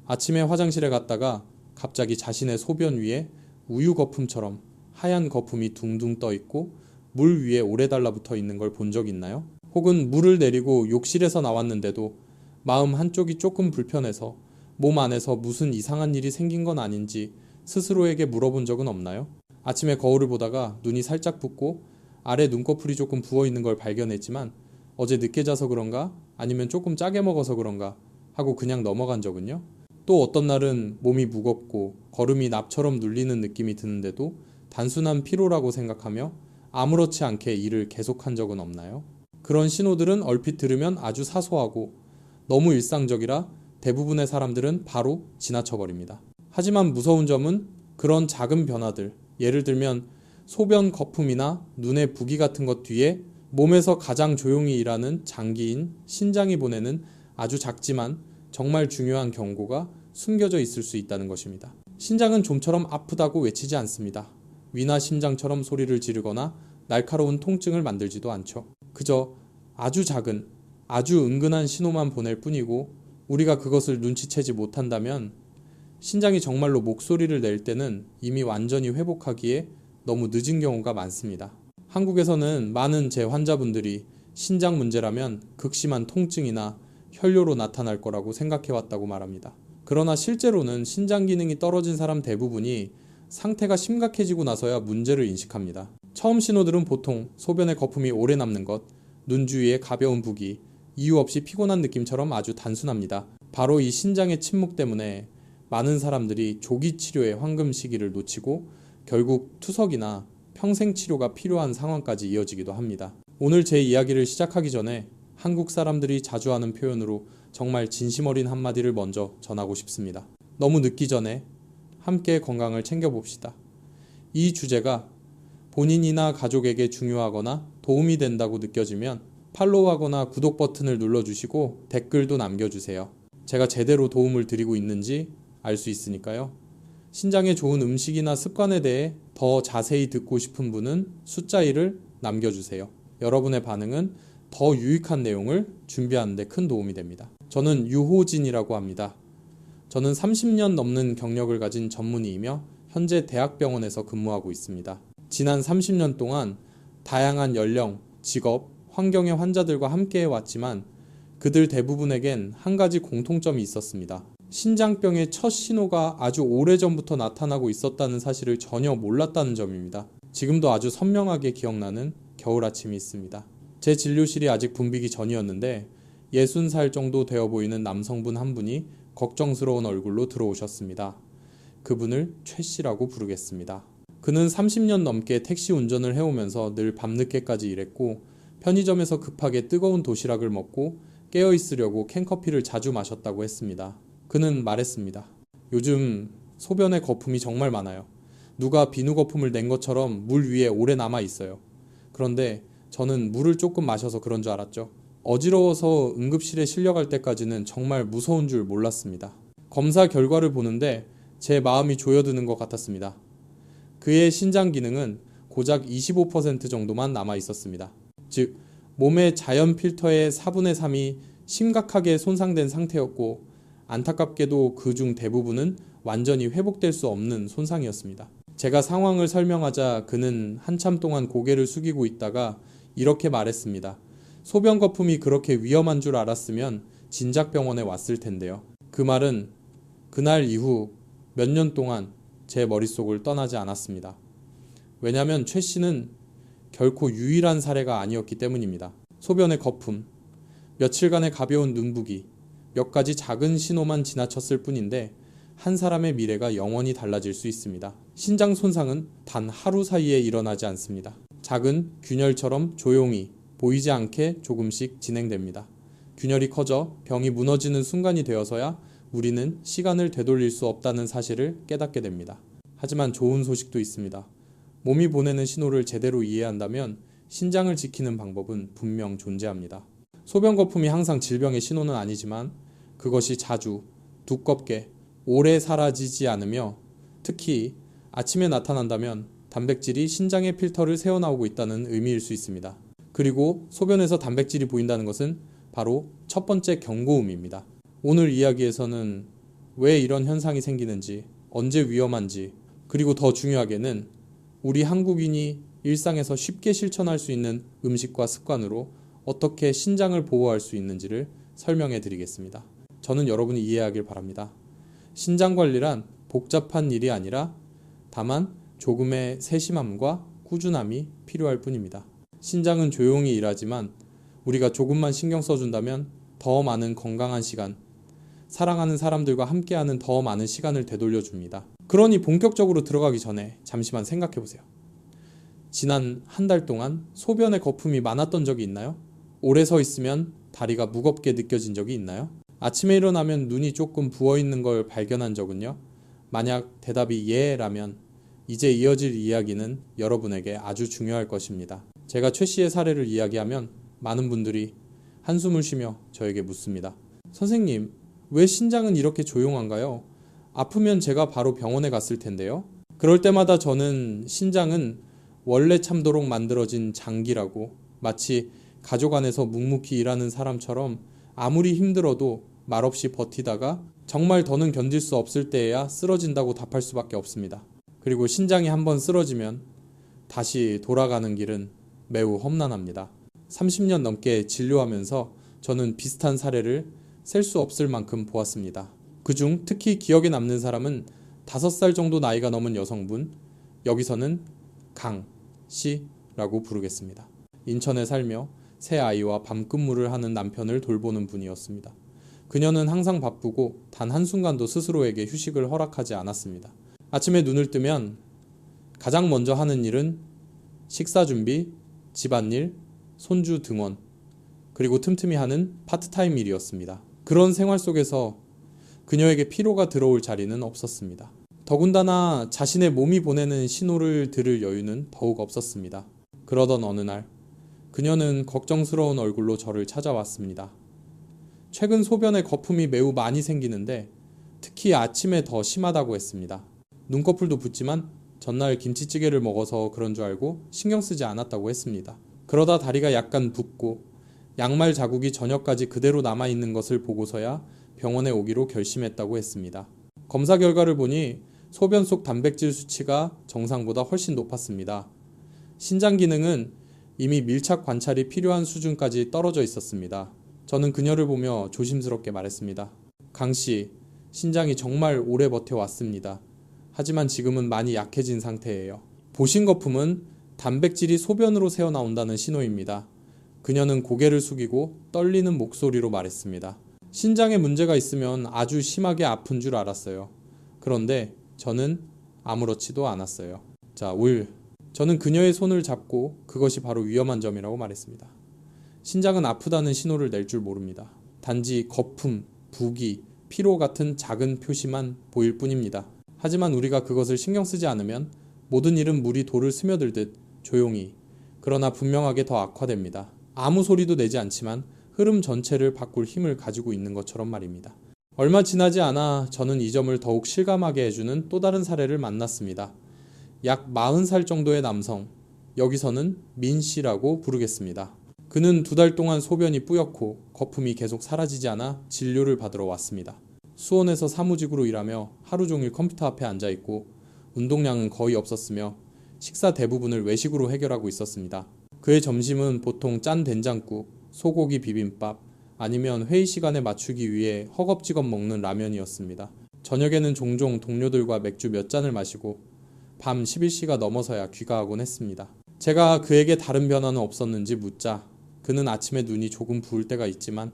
아침에 화장실에 갔다가 갑자기 자신의 소변 위에 우유 거품처럼 하얀 거품이 둥둥 떠 있고 물 위에 오래 달라붙어 있는 걸 본 적 있나요? 혹은 물을 내리고 욕실에서 나왔는데도 마음 한쪽이 조금 불편해서 몸 안에서 무슨 이상한 일이 생긴 건 아닌지 스스로에게 물어본 적은 없나요? 아침에 거울을 보다가 눈이 살짝 붓고 아래 눈꺼풀이 조금 부어 있는 걸 발견했지만 어제 늦게 자서 그런가? 아니면 조금 짜게 먹어서 그런가? 하고 그냥 넘어간 적은요? 또 어떤 날은 몸이 무겁고 걸음이 납처럼 눌리는 느낌이 드는데도 단순한 피로라고 생각하며 아무렇지 않게 일을 계속한 적은 없나요? 그런 신호들은 얼핏 들으면 아주 사소하고 너무 일상적이라 대부분의 사람들은 바로 지나쳐버립니다. 하지만 무서운 점은 그런 작은 변화들, 예를 들면 소변 거품이나 눈의 부기 같은 것 뒤에 몸에서 가장 조용히 일하는 장기인 신장이 보내는 아주 작지만 정말 중요한 경고가 숨겨져 있을 수 있다는 것입니다. 신장은 좀처럼 아프다고 외치지 않습니다. 위나 심장처럼 소리를 지르거나 날카로운 통증을 만들지도 않죠. 그저 아주 작은, 아주 은근한 신호만 보낼 뿐이고 우리가 그것을 눈치채지 못한다면 신장이 정말로 목소리를 낼 때는 이미 완전히 회복하기에 너무 늦은 경우가 많습니다. 한국에서는 많은 재환자분들이 신장 문제라면 극심한 통증이나 혈뇨로 나타날 거라고 생각해왔다고 말합니다. 그러나 실제로는 신장 기능이 떨어진 사람 대부분이 상태가 심각해지고 나서야 문제를 인식합니다. 처음 신호들은 보통 소변의 거품이 오래 남는 것, 눈 주위의 가벼운 부기, 이유 없이 피곤한 느낌처럼 아주 단순합니다. 바로 이 신장의 침묵 때문에 많은 사람들이 조기 치료의 황금 시기를 놓치고 결국 투석이나 평생 치료가 필요한 상황까지 이어지기도 합니다. 오늘 제 이야기를 시작하기 전에 한국 사람들이 자주 하는 표현으로 정말 진심 어린 한마디를 먼저 전하고 싶습니다. 너무 늦기 전에 함께 건강을 챙겨봅시다. 이 주제가 본인이나 가족에게 중요하거나 도움이 된다고 느껴지면 팔로우하거나 구독 버튼을 눌러주시고 댓글도 남겨주세요. 제가 제대로 도움을 드리고 있는지 알 수 있으니까요. 신장에 좋은 음식이나 습관에 대해 더 자세히 듣고 싶은 분은 숫자 1을 남겨주세요. 여러분의 반응은 더 유익한 내용을 준비하는 데 큰 도움이 됩니다. 저는 유호진이라고 합니다. 저는 30년 넘는 경력을 가진 전문의이며 현재 대학병원에서 근무하고 있습니다. 지난 30년 동안 다양한 연령, 직업, 환경의 환자들과 함께 해왔지만 그들 대부분에겐 한 가지 공통점이 있었습니다. 신장병의 첫 신호가 아주 오래전부터 나타나고 있었다는 사실을 전혀 몰랐다는 점입니다. 지금도 아주 선명하게 기억나는 겨울 아침이 있습니다. 제 진료실이 아직 붐비기 전이었는데 60살 정도 되어 보이는 남성분 한 분이 걱정스러운 얼굴로 들어오셨습니다. 그분을 최 씨라고 부르겠습니다. 그는 30년 넘게 택시 운전을 해오면서 늘 밤늦게까지 일했고 편의점에서 급하게 뜨거운 도시락을 먹고 깨어있으려고 캔커피를 자주 마셨다고 했습니다. 그는 말했습니다. 요즘 소변에 거품이 정말 많아요. 누가 비누 거품을 낸 것처럼 물 위에 오래 남아 있어요. 그런데 저는 물을 조금 마셔서 그런 줄 알았죠. 어지러워서 응급실에 실려갈 때까지는 정말 무서운 줄 몰랐습니다. 검사 결과를 보는데 제 마음이 조여드는 것 같았습니다. 그의 신장 기능은 고작 25% 정도만 남아 있었습니다. 즉, 몸의 자연 필터의 4분의 3이 심각하게 손상된 상태였고 안타깝게도 그중 대부분은 완전히 회복될 수 없는 손상이었습니다. 제가 상황을 설명하자 그는 한참 동안 고개를 숙이고 있다가 이렇게 말했습니다. 소변 거품이 그렇게 위험한 줄 알았으면 진작병원에 왔을 텐데요. 그 말은 그날 이후 몇 년 동안 제 머릿속을 떠나지 않았습니다. 왜냐하면 최 씨는 결코 유일한 사례가 아니었기 때문입니다. 소변의 거품, 며칠간의 가벼운 눈부기, 몇 가지 작은 신호만 지나쳤을 뿐인데 한 사람의 미래가 영원히 달라질 수 있습니다. 신장 손상은 단 하루 사이에 일어나지 않습니다. 작은 균열처럼 조용히 보이지 않게 조금씩 진행됩니다. 균열이 커져 병이 무너지는 순간이 되어서야 우리는 시간을 되돌릴 수 없다는 사실을 깨닫게 됩니다. 하지만 좋은 소식도 있습니다. 몸이 보내는 신호를 제대로 이해한다면 신장을 지키는 방법은 분명 존재합니다. 소변 거품이 항상 질병의 신호는 아니지만 그것이 자주, 두껍게, 오래 사라지지 않으며 특히 아침에 나타난다면 단백질이 신장의 필터를 새어나오고 있다는 의미일 수 있습니다. 그리고 소변에서 단백질이 보인다는 것은 바로 첫 번째 경고음입니다. 오늘 이야기에서는 왜 이런 현상이 생기는지, 언제 위험한지, 그리고 더 중요하게는 우리 한국인이 일상에서 쉽게 실천할 수 있는 음식과 습관으로 어떻게 신장을 보호할 수 있는지를 설명해 드리겠습니다. 저는 여러분이 이해하길 바랍니다. 신장 관리란 복잡한 일이 아니라 다만 조금의 세심함과 꾸준함이 필요할 뿐입니다. 신장은 조용히 일하지만 우리가 조금만 신경 써준다면 더 많은 건강한 시간, 사랑하는 사람들과 함께하는 더 많은 시간을 되돌려 줍니다. 그러니 본격적으로 들어가기 전에 잠시만 생각해 보세요. 지난 한 달 동안 소변에 거품이 많았던 적이 있나요? 오래 서 있으면 다리가 무겁게 느껴진 적이 있나요? 아침에 일어나면 눈이 조금 부어 있는 걸 발견한 적은요? 만약 대답이 예라면 이제 이어질 이야기는 여러분에게 아주 중요할 것입니다. 제가 최 씨의 사례를 이야기하면 많은 분들이 한숨을 쉬며 저에게 묻습니다. 선생님, 왜 신장은 이렇게 조용한가요? 아프면 제가 바로 병원에 갔을 텐데요. 그럴 때마다 저는 신장은 원래 참도록 만들어진 장기라고, 마치 가족 안에서 묵묵히 일하는 사람처럼 아무리 힘들어도 말없이 버티다가 정말 더는 견딜 수 없을 때에야 쓰러진다고 답할 수밖에 없습니다. 그리고 신장이 한번 쓰러지면 다시 돌아가는 길은 매우 험난합니다. 30년 넘게 진료하면서 저는 비슷한 사례를 셀 수 없을 만큼 보았습니다. 그중 특히 기억에 남는 사람은 5살 정도 나이가 넘은 여성분, 여기서는 강 씨라고 부르겠습니다. 인천에 살며 새 아이와 밤근무를 하는 남편을 돌보는 분이었습니다. 그녀는 항상 바쁘고 단 한순간도 스스로에게 휴식을 허락하지 않았습니다. 아침에 눈을 뜨면 가장 먼저 하는 일은 식사 준비, 집안일, 손주 등원, 그리고 틈틈이 하는 파트타임 일이었습니다. 그런 생활 속에서 그녀에게 피로가 들어올 자리는 없었습니다. 더군다나 자신의 몸이 보내는 신호를 들을 여유는 더욱 없었습니다. 그러던 어느 날 그녀는 걱정스러운 얼굴로 저를 찾아왔습니다. 최근 소변에 거품이 매우 많이 생기는데 특히 아침에 더 심하다고 했습니다. 눈꺼풀도 붓지만 전날 김치찌개를 먹어서 그런 줄 알고 신경 쓰지 않았다고 했습니다. 그러다 다리가 약간 붓고 양말 자국이 저녁까지 그대로 남아있는 것을 보고서야 병원에 오기로 결심했다고 했습니다. 검사 결과를 보니 소변 속 단백질 수치가 정상보다 훨씬 높았습니다. 신장 기능은 이미 밀착 관찰이 필요한 수준까지 떨어져 있었습니다. 저는 그녀를 보며 조심스럽게 말했습니다. 강 씨, 신장이 정말 오래 버텨왔습니다. 하지만 지금은 많이 약해진 상태예요. 보신 거품은 단백질이 소변으로 새어나온다는 신호입니다. 그녀는 고개를 숙이고 떨리는 목소리로 말했습니다. 신장에 문제가 있으면 아주 심하게 아픈 줄 알았어요. 그런데 저는 아무렇지도 않았어요. 자, 저는 그녀의 손을 잡고 그것이 바로 위험한 점이라고 말했습니다. 신장은 아프다는 신호를 낼 줄 모릅니다. 단지 거품, 부기, 피로 같은 작은 표시만 보일 뿐입니다. 하지만 우리가 그것을 신경 쓰지 않으면 모든 일은 물이 돌을 스며들듯 조용히, 그러나 분명하게 더 악화됩니다. 아무 소리도 내지 않지만 흐름 전체를 바꿀 힘을 가지고 있는 것처럼 말입니다. 얼마 지나지 않아 저는 이 점을 더욱 실감하게 해주는 또 다른 사례를 만났습니다. 약 40살 정도의 남성, 여기서는 민 씨라고 부르겠습니다. 그는 2달 동안 소변이 뿌옇고 거품이 계속 사라지지 않아 진료를 받으러 왔습니다. 수원에서 사무직으로 일하며 하루 종일 컴퓨터 앞에 앉아있고 운동량은 거의 없었으며 식사 대부분을 외식으로 해결하고 있었습니다. 그의 점심은 보통 짠 된장국, 소고기 비빔밥, 아니면 회의 시간에 맞추기 위해 허겁지겁 먹는 라면이었습니다. 저녁에는 종종 동료들과 맥주 몇 잔을 마시고 밤 11시가 넘어서야 귀가하곤 했습니다. 제가 그에게 다른 변화는 없었는지 묻자 그는 아침에 눈이 조금 부을 때가 있지만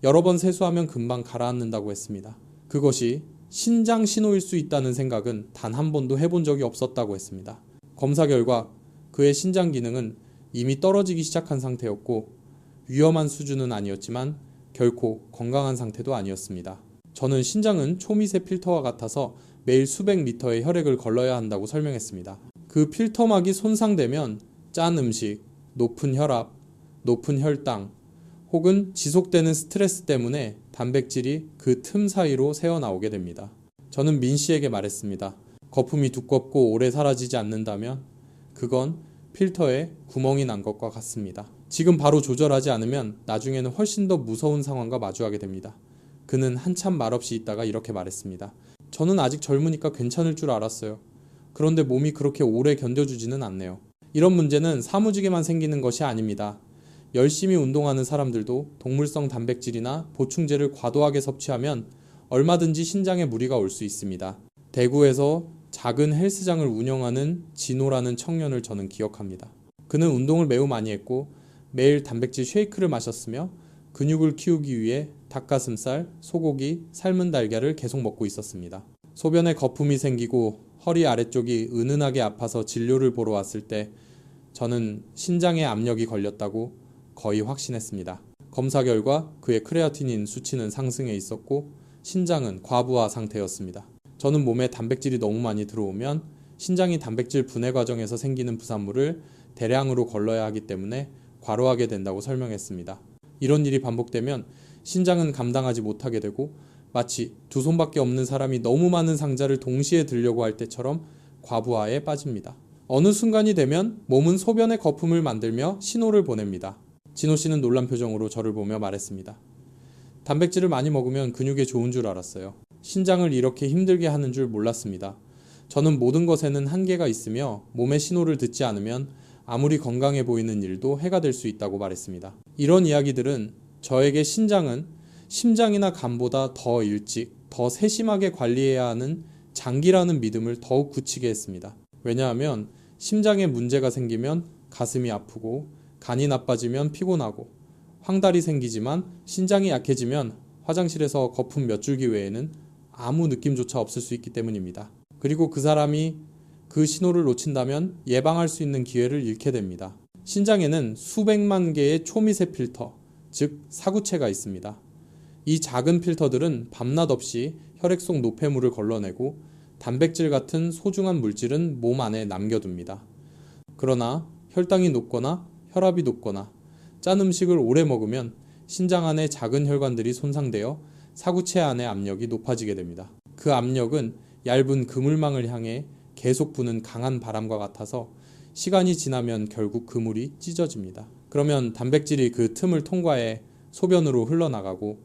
여러 번 세수하면 금방 가라앉는다고 했습니다. 그것이 신장 신호일 수 있다는 생각은 단 한 번도 해본 적이 없었다고 했습니다. 검사 결과 그의 신장 기능은 이미 떨어지기 시작한 상태였고 위험한 수준은 아니었지만 결코 건강한 상태도 아니었습니다. 저는 신장은 초미세 필터와 같아서 매일 수백 리터의 혈액을 걸러야 한다고 설명했습니다. 그 필터막이 손상되면 짠 음식, 높은 혈압, 높은 혈당, 혹은 지속되는 스트레스 때문에 단백질이 그 틈 사이로 새어나오게 됩니다. 저는 민 씨에게 말했습니다. 거품이 두껍고 오래 사라지지 않는다면 그건 필터에 구멍이 난 것과 같습니다. 지금 바로 조절하지 않으면 나중에는 훨씬 더 무서운 상황과 마주하게 됩니다. 그는 한참 말없이 있다가 이렇게 말했습니다. 저는 아직 젊으니까 괜찮을 줄 알았어요. 그런데 몸이 그렇게 오래 견뎌주지는 않네요. 이런 문제는 사무직에만 생기는 것이 아닙니다. 열심히 운동하는 사람들도 동물성 단백질이나 보충제를 과도하게 섭취하면 얼마든지 신장에 무리가 올 수 있습니다. 대구에서 작은 헬스장을 운영하는 진호라는 청년을 저는 기억합니다. 그는 운동을 매우 많이 했고 매일 단백질 쉐이크를 마셨으며 근육을 키우기 위해 닭가슴살, 소고기, 삶은 달걀을 계속 먹고 있었습니다. 소변에 거품이 생기고 허리 아래쪽이 은은하게 아파서 진료를 보러 왔을 때 저는 신장에 압력이 걸렸다고 거의 확신했습니다. 검사 결과 그의 크레아티닌 수치는 상승해 있었고 신장은 과부하 상태였습니다. 저는 몸에 단백질이 너무 많이 들어오면 신장이 단백질 분해 과정에서 생기는 부산물을 대량으로 걸러야 하기 때문에 과로하게 된다고 설명했습니다. 이런 일이 반복되면 신장은 감당하지 못하게 되고 마치 두 손밖에 없는 사람이 너무 많은 상자를 동시에 들려고 할 때처럼 과부하에 빠집니다. 어느 순간이 되면 몸은 소변의 거품을 만들며 신호를 보냅니다. 진호 씨는 놀란 표정으로 저를 보며 말했습니다. 단백질을 많이 먹으면 근육에 좋은 줄 알았어요. 신장을 이렇게 힘들게 하는 줄 몰랐습니다. 저는 모든 것에는 한계가 있으며 몸의 신호를 듣지 않으면 아무리 건강해 보이는 일도 해가 될 수 있다고 말했습니다. 이런 이야기들은 저에게 신장은 심장이나 간보다 더 일찍, 더 세심하게 관리해야 하는 장기라는 믿음을 더욱 굳히게 했습니다. 왜냐하면 심장에 문제가 생기면 가슴이 아프고 간이 나빠지면 피곤하고 황달이 생기지만 신장이 약해지면 화장실에서 거품 몇 줄기 외에는 아무 느낌조차 없을 수 있기 때문입니다. 그리고 그 사람이 그 신호를 놓친다면 예방할 수 있는 기회를 잃게 됩니다. 신장에는 수백만 개의 초미세 필터, 즉 사구체가 있습니다. 이 작은 필터들은 밤낮 없이 혈액 속 노폐물을 걸러내고 단백질 같은 소중한 물질은 몸 안에 남겨둡니다. 그러나 혈당이 높거나 혈압이 높거나 짠 음식을 오래 먹으면 신장 안의 작은 혈관들이 손상되어 사구체 안의 압력이 높아지게 됩니다. 그 압력은 얇은 그물망을 향해 계속 부는 강한 바람과 같아서 시간이 지나면 결국 그물이 찢어집니다. 그러면 단백질이 그 틈을 통과해 소변으로 흘러나가고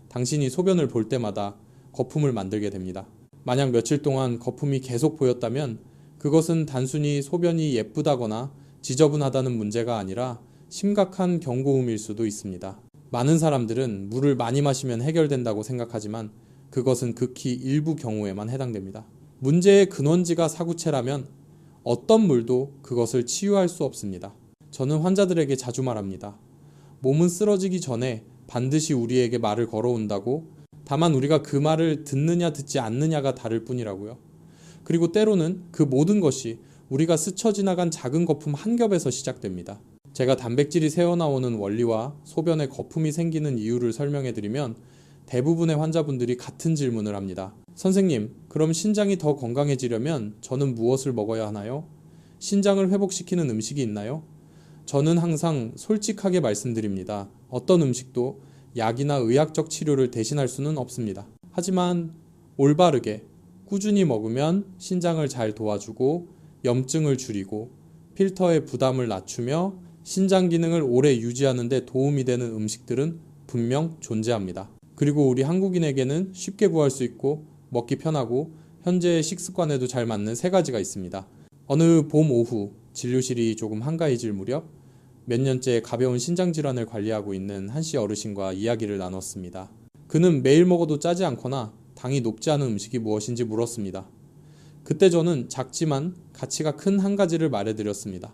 당신이 소변을 볼 때마다 거품을 만들게 됩니다. 만약 며칠 동안 거품이 계속 보였다면 그것은 단순히 소변이 예쁘다거나 지저분하다는 문제가 아니라 심각한 경고음일 수도 있습니다. 많은 사람들은 물을 많이 마시면 해결된다고 생각하지만 그것은 극히 일부 경우에만 해당됩니다. 문제의 근원지가 사구체라면 어떤 물도 그것을 치유할 수 없습니다. 저는 환자들에게 자주 말합니다. 몸은 쓰러지기 전에 반드시 우리에게 말을 걸어온다고, 다만 우리가 그 말을 듣느냐 듣지 않느냐가 다를 뿐이라고요. 그리고 때로는 그 모든 것이 우리가 스쳐 지나간 작은 거품 한 겹에서 시작됩니다. 제가 단백질이 새어나오는 원리와 소변에 거품이 생기는 이유를 설명해드리면 대부분의 환자분들이 같은 질문을 합니다. 선생님, 그럼 신장이 더 건강해지려면 저는 무엇을 먹어야 하나요? 신장을 회복시키는 음식이 있나요? 저는 항상 솔직하게 말씀드립니다. 어떤 음식도 약이나 의학적 치료를 대신할 수는 없습니다. 하지만 올바르게 꾸준히 먹으면 신장을 잘 도와주고 염증을 줄이고 필터의 부담을 낮추며 신장 기능을 오래 유지하는 데 도움이 되는 음식들은 분명 존재합니다. 그리고 우리 한국인에게는 쉽게 구할 수 있고 먹기 편하고 현재의 식습관에도 잘 맞는 세 가지가 있습니다. 어느 봄 오후 진료실이 조금 한가해질 무렵 몇 년째 가벼운 신장 질환을 관리하고 있는 한씨 어르신과 이야기를 나눴습니다. 그는 매일 먹어도 짜지 않거나 당이 높지 않은 음식이 무엇인지 물었습니다. 그때 저는 작지만 가치가 큰 한 가지를 말해드렸습니다.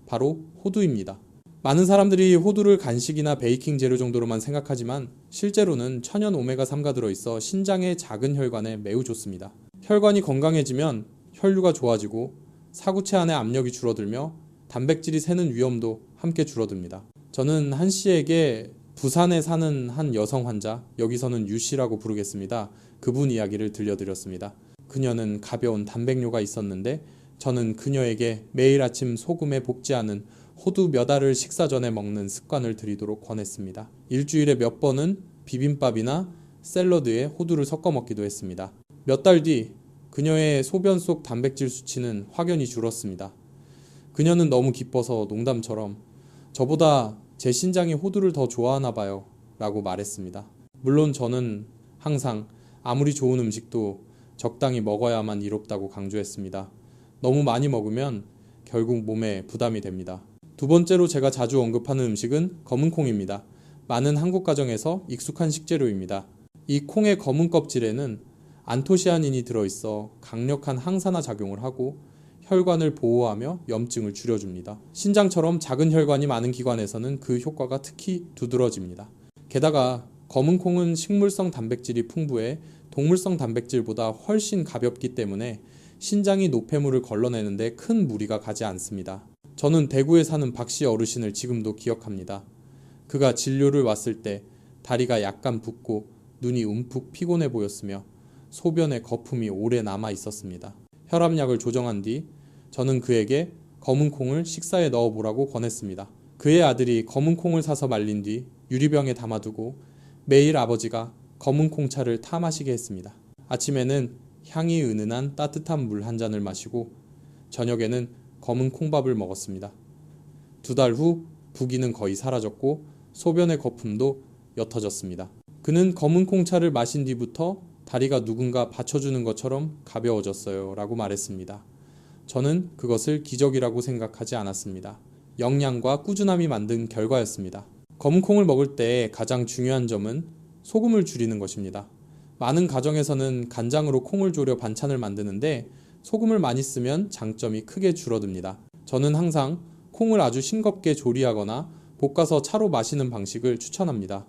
바로 호두입니다. 많은 사람들이 호두를 간식이나 베이킹 재료 정도로만 생각하지만 실제로는 천연 오메가3가 들어있어 신장의 작은 혈관에 매우 좋습니다. 혈관이 건강해지면 혈류가 좋아지고 사구체 안의 압력이 줄어들며 단백질이 새는 위험도 함께 줄어듭니다. 저는 한 씨에게 부산에 사는 한 여성 환자, 여기서는 유 씨라고 부르겠습니다. 그분 이야기를 들려드렸습니다. 그녀는 가벼운 단백뇨가 있었는데 저는 그녀에게 매일 아침 소금에 볶지 않은 호두 몇 알을 식사 전에 먹는 습관을 들이도록 권했습니다. 일주일에 몇 번은 비빔밥이나 샐러드에 호두를 섞어 먹기도 했습니다. 몇 달 뒤 그녀의 소변 속 단백질 수치는 확연히 줄었습니다. 그녀는 너무 기뻐서 농담처럼 저보다 제 신장이 호두를 더 좋아하나 봐요 라고 말했습니다. 물론 저는 항상 아무리 좋은 음식도 적당히 먹어야만 이롭다고 강조했습니다. 너무 많이 먹으면 결국 몸에 부담이 됩니다. 두 번째로 제가 자주 언급하는 음식은 검은콩입니다. 많은 한국 가정에서 익숙한 식재료입니다. 이 콩의 검은 껍질에는 안토시아닌이 들어있어 강력한 항산화 작용을 하고 혈관을 보호하며 염증을 줄여줍니다. 신장처럼 작은 혈관이 많은 기관에서는 그 효과가 특히 두드러집니다. 게다가 검은 콩은 식물성 단백질이 풍부해 동물성 단백질보다 훨씬 가볍기 때문에 신장이 노폐물을 걸러내는데 큰 무리가 가지 않습니다. 저는 대구에 사는 박씨 어르신을 지금도 기억합니다. 그가 진료를 왔을 때 다리가 약간 붓고 눈이 움푹 피곤해 보였으며 소변에 거품이 오래 남아 있었습니다. 혈압약을 조정한 뒤 저는 그에게 검은 콩을 식사에 넣어보라고 권했습니다. 그의 아들이 검은 콩을 사서 말린 뒤 유리병에 담아두고 매일 아버지가 검은 콩차를 타 마시게 했습니다. 아침에는 향이 은은한 따뜻한 물 한 잔을 마시고 저녁에는 검은 콩밥을 먹었습니다. 2달 후 부기는 거의 사라졌고 소변의 거품도 옅어졌습니다. 그는 검은 콩차를 마신 뒤부터 다리가 누군가 받쳐주는 것처럼 가벼워졌어요 라고 말했습니다. 저는 그것을 기적이라고 생각하지 않았습니다. 역량과 꾸준함이 만든 결과였습니다. 검은 콩을 먹을 때 가장 중요한 점은 소금을 줄이는 것입니다. 많은 가정에서는 간장으로 콩을 졸여 반찬을 만드는데 소금을 많이 쓰면 장점이 크게 줄어듭니다. 저는 항상 콩을 아주 싱겁게 조리하거나 볶아서 차로 마시는 방식을 추천합니다.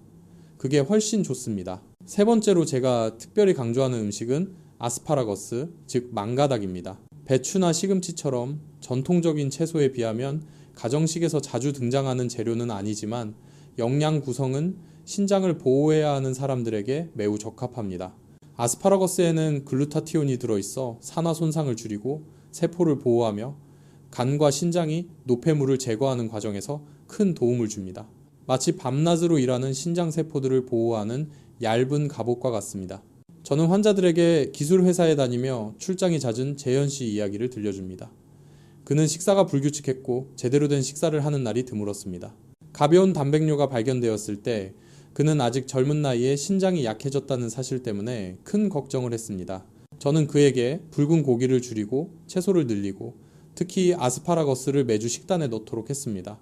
그게 훨씬 좋습니다. 세 번째로 제가 특별히 강조하는 음식은 아스파라거스, 즉 망가닥입니다. 배추나 시금치처럼 전통적인 채소에 비하면 가정식에서 자주 등장하는 재료는 아니지만 영양 구성은 신장을 보호해야 하는 사람들에게 매우 적합합니다. 아스파라거스에는 글루타티온이 들어있어 산화 손상을 줄이고 세포를 보호하며 간과 신장이 노폐물을 제거하는 과정에서 큰 도움을 줍니다. 마치 밤낮으로 일하는 신장 세포들을 보호하는 얇은 갑옷과 같습니다. 저는 환자들에게 기술 회사에 다니며 출장이 잦은 재현 씨 이야기를 들려줍니다. 그는 식사가 불규칙했고 제대로 된 식사를 하는 날이 드물었습니다. 가벼운 단백뇨가 발견되었을 때 그는 아직 젊은 나이에 신장이 약해졌다는 사실 때문에 큰 걱정을 했습니다. 저는 그에게 붉은 고기를 줄이고 채소를 늘리고 특히 아스파라거스를 매주 식단에 넣도록 했습니다.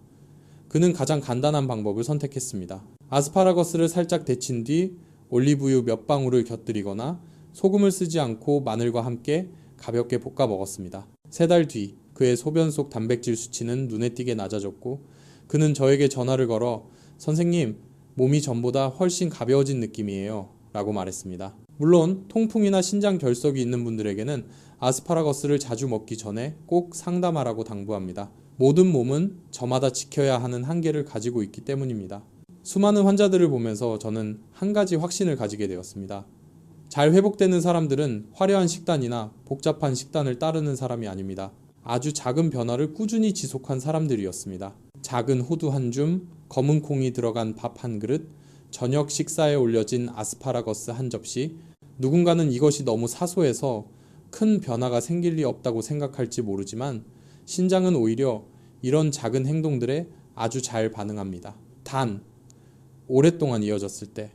그는 가장 간단한 방법을 선택했습니다. 아스파라거스를 살짝 데친 뒤 올리브유 몇 방울을 곁들이거나 소금을 쓰지 않고 마늘과 함께 가볍게 볶아 먹었습니다. 3달 뒤 그의 소변 속 단백질 수치는 눈에 띄게 낮아졌고 그는 저에게 전화를 걸어 선생님, 몸이 전보다 훨씬 가벼워진 느낌이에요 라고 말했습니다. 물론 통풍이나 신장 결석이 있는 분들에게는 아스파라거스를 자주 먹기 전에 꼭 상담하라고 당부합니다. 모든 몸은 저마다 지켜야 하는 한계를 가지고 있기 때문입니다. 수많은 환자들을 보면서 저는 한 가지 확신을 가지게 되었습니다. 잘 회복되는 사람들은 화려한 식단이나 복잡한 식단을 따르는 사람이 아닙니다. 아주 작은 변화를 꾸준히 지속한 사람들이었습니다. 작은 호두 한 줌, 검은 콩이 들어간 밥 한 그릇, 저녁 식사에 올려진 아스파라거스 한 접시. 누군가는 이것이 너무 사소해서 큰 변화가 생길 리 없다고 생각할지 모르지만 신장은 오히려 이런 작은 행동들에 아주 잘 반응합니다. 단, 오랫동안 이어졌을 때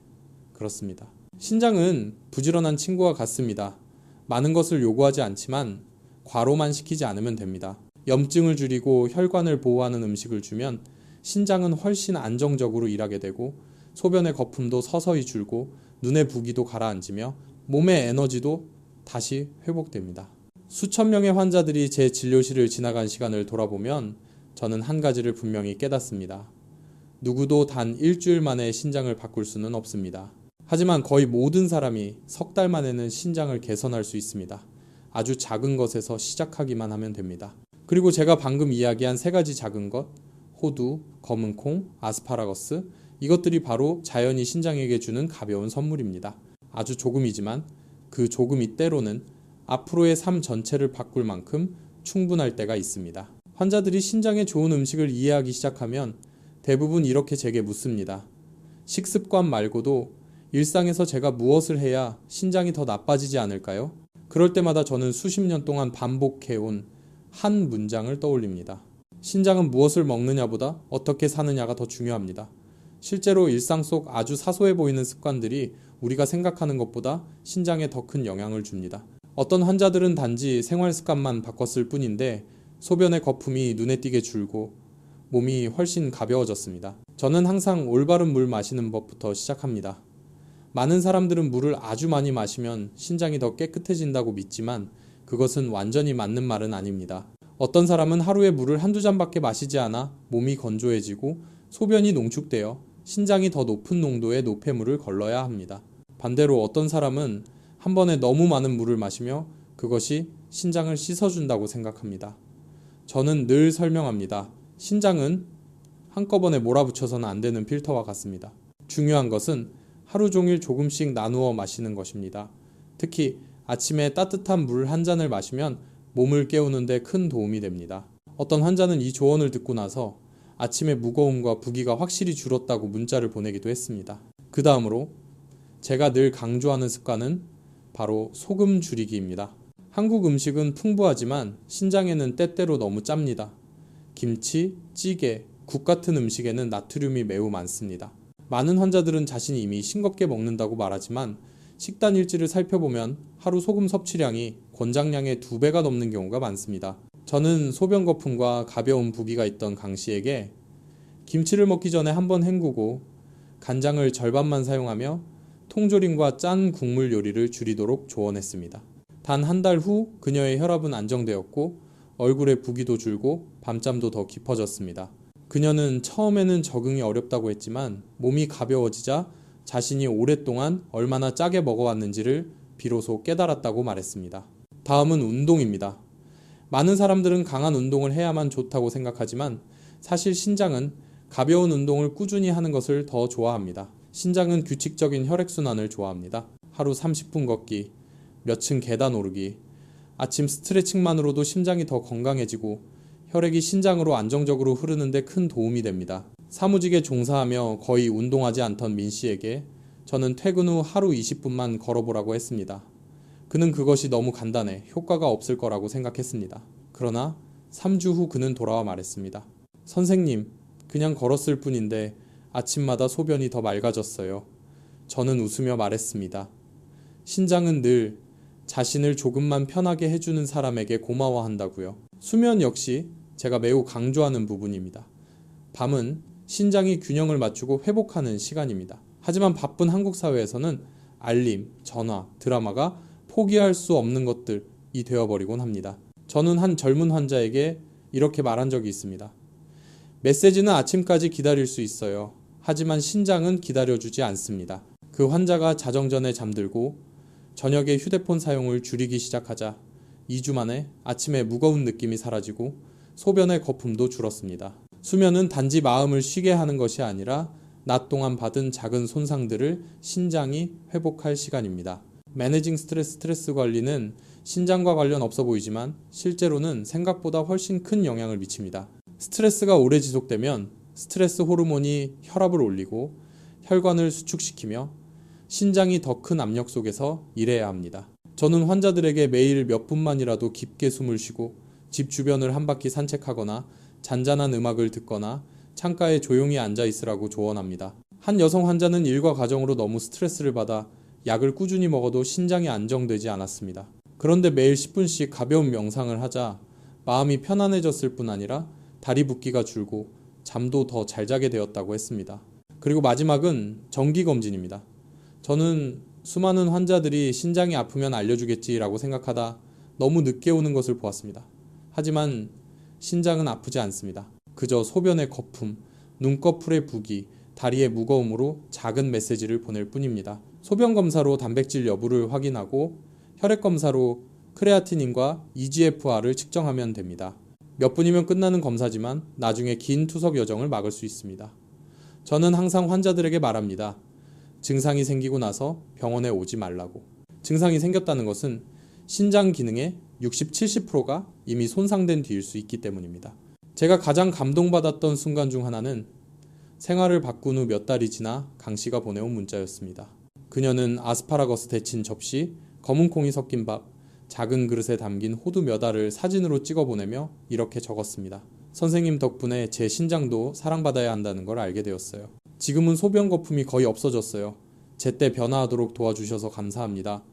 그렇습니다. 신장은 부지런한 친구와 같습니다. 많은 것을 요구하지 않지만 과로만 시키지 않으면 됩니다. 염증을 줄이고 혈관을 보호하는 음식을 주면 신장은 훨씬 안정적으로 일하게 되고 소변의 거품도 서서히 줄고 눈의 부기도 가라앉으며 몸의 에너지도 다시 회복됩니다. 수천 명의 환자들이 제 진료실을 지나간 시간을 돌아보면 저는 한 가지를 분명히 깨닫습니다. 누구도 단 일주일 만에 신장을 바꿀 수는 없습니다. 하지만 거의 모든 사람이 석 달 만에는 신장을 개선할 수 있습니다. 아주 작은 것에서 시작하기만 하면 됩니다. 그리고 제가 방금 이야기한 3가지 작은 것, 호두, 검은 콩, 아스파라거스, 이것들이 바로 자연이 신장에게 주는 가벼운 선물입니다. 아주 조금이지만 그 조금이 때로는 앞으로의 삶 전체를 바꿀 만큼 충분할 때가 있습니다. 환자들이 신장에 좋은 음식을 이해하기 시작하면 대부분 이렇게 제게 묻습니다. 식습관 말고도 일상에서 제가 무엇을 해야 신장이 더 나빠지지 않을까요? 그럴 때마다 저는 수십 년 동안 반복해온 한 문장을 떠올립니다. 신장은 무엇을 먹느냐보다 어떻게 사느냐가 더 중요합니다. 실제로 일상 속 아주 사소해 보이는 습관들이 우리가 생각하는 것보다 신장에 더 큰 영향을 줍니다. 어떤 환자들은 단지 생활 습관만 바꿨을 뿐인데 소변의 거품이 눈에 띄게 줄고 몸이 훨씬 가벼워졌습니다. 저는 항상 올바른 물 마시는 법부터 시작합니다. 많은 사람들은 물을 아주 많이 마시면 신장이 더 깨끗해진다고 믿지만 그것은 완전히 맞는 말은 아닙니다. 어떤 사람은 하루에 물을 한두 잔밖에 마시지 않아 몸이 건조해지고 소변이 농축되어 신장이 더 높은 농도의 노폐물을 걸러야 합니다. 반대로 어떤 사람은 한 번에 너무 많은 물을 마시며 그것이 신장을 씻어준다고 생각합니다. 저는 늘 설명합니다. 신장은 한꺼번에 몰아붙여서는 안 되는 필터와 같습니다. 중요한 것은 하루 종일 조금씩 나누어 마시는 것입니다. 특히 아침에 따뜻한 물 한 잔을 마시면 몸을 깨우는 데 큰 도움이 됩니다. 어떤 환자는 이 조언을 듣고 나서 아침의 무거움과 부기가 확실히 줄었다고 문자를 보내기도 했습니다. 그 다음으로 제가 늘 강조하는 습관은 바로 소금 줄이기입니다. 한국 음식은 풍부하지만 신장에는 때때로 너무 짭니다. 김치, 찌개, 국 같은 음식에는 나트륨이 매우 많습니다. 많은 환자들은 자신이 이미 싱겁게 먹는다고 말하지만 식단 일지를 살펴보면 하루 소금 섭취량이 권장량의 2배가 넘는 경우가 많습니다. 저는 소변 거품과 가벼운 부기가 있던 강 씨에게 김치를 먹기 전에 한번 헹구고 간장을 절반만 사용하며 통조림과 짠 국물 요리를 줄이도록 조언했습니다. 단 한 달 후 그녀의 혈압은 안정되었고 얼굴에 부기도 줄고 밤잠도 더 깊어졌습니다. 그녀는 처음에는 적응이 어렵다고 했지만 몸이 가벼워지자 자신이 오랫동안 얼마나 짜게 먹어왔는지를 비로소 깨달았다고 말했습니다. 다음은 운동입니다. 많은 사람들은 강한 운동을 해야만 좋다고 생각하지만 사실 신장은 가벼운 운동을 꾸준히 하는 것을 더 좋아합니다. 신장은 규칙적인 혈액순환을 좋아합니다. 하루 30분 걷기, 몇 층 계단 오르기, 아침 스트레칭만으로도 심장이 더 건강해지고 혈액이 신장으로 안정적으로 흐르는데 큰 도움이 됩니다. 사무직에 종사하며 거의 운동하지 않던 민 씨에게 저는 퇴근 후 하루 20분만 걸어보라고 했습니다. 그는 그것이 너무 간단해 효과가 없을 거라고 생각했습니다. 그러나 3주 후 그는 돌아와 말했습니다. 선생님, 그냥 걸었을 뿐인데 아침마다 소변이 더 맑아졌어요. 저는 웃으며 말했습니다. 신장은 늘 자신을 조금만 편하게 해주는 사람에게 고마워한다고요. 수면 역시 제가 매우 강조하는 부분입니다. 밤은 신장이 균형을 맞추고 회복하는 시간입니다. 하지만 바쁜 한국 사회에서는 알림, 전화, 드라마가 포기할 수 없는 것들이 되어버리곤 합니다. 저는 한 젊은 환자에게 이렇게 말한 적이 있습니다. 메시지는 아침까지 기다릴 수 있어요. 하지만 신장은 기다려주지 않습니다. 그 환자가 자정 전에 잠들고 저녁에 휴대폰 사용을 줄이기 시작하자 2주 만에 아침에 무거운 느낌이 사라지고 소변의 거품도 줄었습니다. 수면은 단지 마음을 쉬게 하는 것이 아니라 낮 동안 받은 작은 손상들을 신장이 회복할 시간입니다. 매니징 스트레스 관리는 신장과 관련 없어 보이지만 실제로는 생각보다 훨씬 큰 영향을 미칩니다. 스트레스가 오래 지속되면 스트레스 호르몬이 혈압을 올리고 혈관을 수축시키며 신장이 더 큰 압력 속에서 일해야 합니다. 저는 환자들에게 매일 몇 분만이라도 깊게 숨을 쉬고 집 주변을 한 바퀴 산책하거나 잔잔한 음악을 듣거나 창가에 조용히 앉아 있으라고 조언합니다. 한 여성 환자는 일과 가정으로 너무 스트레스를 받아 약을 꾸준히 먹어도 신장이 안정되지 않았습니다. 그런데 매일 10분씩 가벼운 명상을 하자 마음이 편안해졌을 뿐 아니라 다리 붓기가 줄고 잠도 더 잘 자게 되었다고 했습니다. 그리고 마지막은 정기검진입니다. 저는 수많은 환자들이 신장이 아프면 알려주겠지라고 생각하다 너무 늦게 오는 것을 보았습니다. 하지만 신장은 아프지 않습니다. 그저 소변의 거품, 눈꺼풀의 부기, 다리의 무거움으로 작은 메시지를 보낼 뿐입니다. 소변 검사로 단백질 여부를 확인하고 혈액 검사로 크레아티닌과 EGFR을 측정하면 됩니다. 몇 분이면 끝나는 검사지만 나중에 긴 투석 여정을 막을 수 있습니다. 저는 항상 환자들에게 말합니다. 증상이 생기고 나서 병원에 오지 말라고. 증상이 생겼다는 것은 신장 기능의 60, 70%가 이미 손상된 뒤일 수 있기 때문입니다. 제가 가장 감동받았던 순간 중 하나는 생활을 바꾼 후 몇 달이 지나 강 씨가 보내온 문자였습니다. 그녀는 아스파라거스 데친 접시, 검은 콩이 섞인 밥, 작은 그릇에 담긴 호두 몇 알을 사진으로 찍어 보내며 이렇게 적었습니다. 선생님 덕분에 제 신장도 사랑받아야 한다는 걸 알게 되었어요. 지금은 소변 거품이 거의 없어졌어요. 제때 변화하도록 도와주셔서 감사합니다.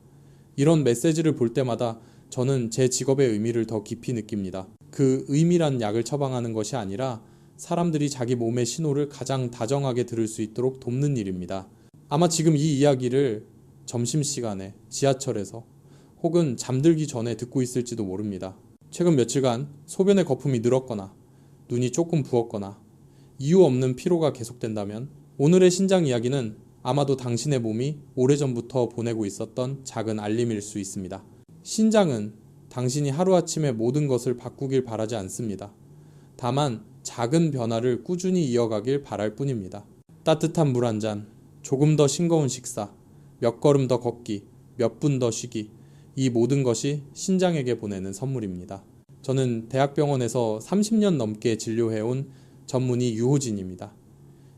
이런 메시지를 볼 때마다 저는 제 직업의 의미를 더 깊이 느낍니다. 그 의미란 약을 처방하는 것이 아니라 사람들이 자기 몸의 신호를 가장 다정하게 들을 수 있도록 돕는 일입니다. 아마 지금 이 이야기를 점심시간에 지하철에서 혹은 잠들기 전에 듣고 있을지도 모릅니다. 최근 며칠간 소변의 거품이 늘었거나 눈이 조금 부었거나 이유 없는 피로가 계속된다면 오늘의 신장 이야기는 아마도 당신의 몸이 오래전부터 보내고 있었던 작은 알림일 수 있습니다. 신장은 당신이 하루아침에 모든 것을 바꾸길 바라지 않습니다. 다만 작은 변화를 꾸준히 이어가길 바랄 뿐입니다. 따뜻한 물 한 잔, 조금 더 싱거운 식사, 몇 걸음 더 걷기, 몇 분 더 쉬기, 이 모든 것이 신장에게 보내는 선물입니다. 저는 대학병원에서 30년 넘게 진료해온 전문의 유호진입니다.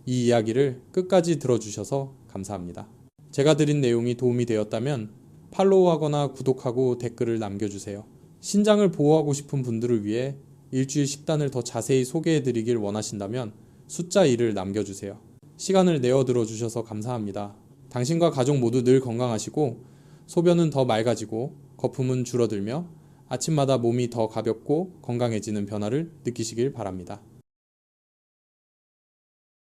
이 이야기를 끝까지 들어주셔서 감사합니다. 제가 드린 내용이 도움이 되었다면 팔로우하거나 구독하고 댓글을 남겨주세요. 신장을 보호하고 싶은 분들을 위해 일주일 식단을 더 자세히 소개해드리길 원하신다면 숫자 1을 남겨주세요. 시간을 내어 들어주셔서 감사합니다. 당신과 가족 모두 늘 건강하시고 소변은 더 맑아지고 거품은 줄어들며 아침마다 몸이 더 가볍고 건강해지는 변화를 느끼시길 바랍니다.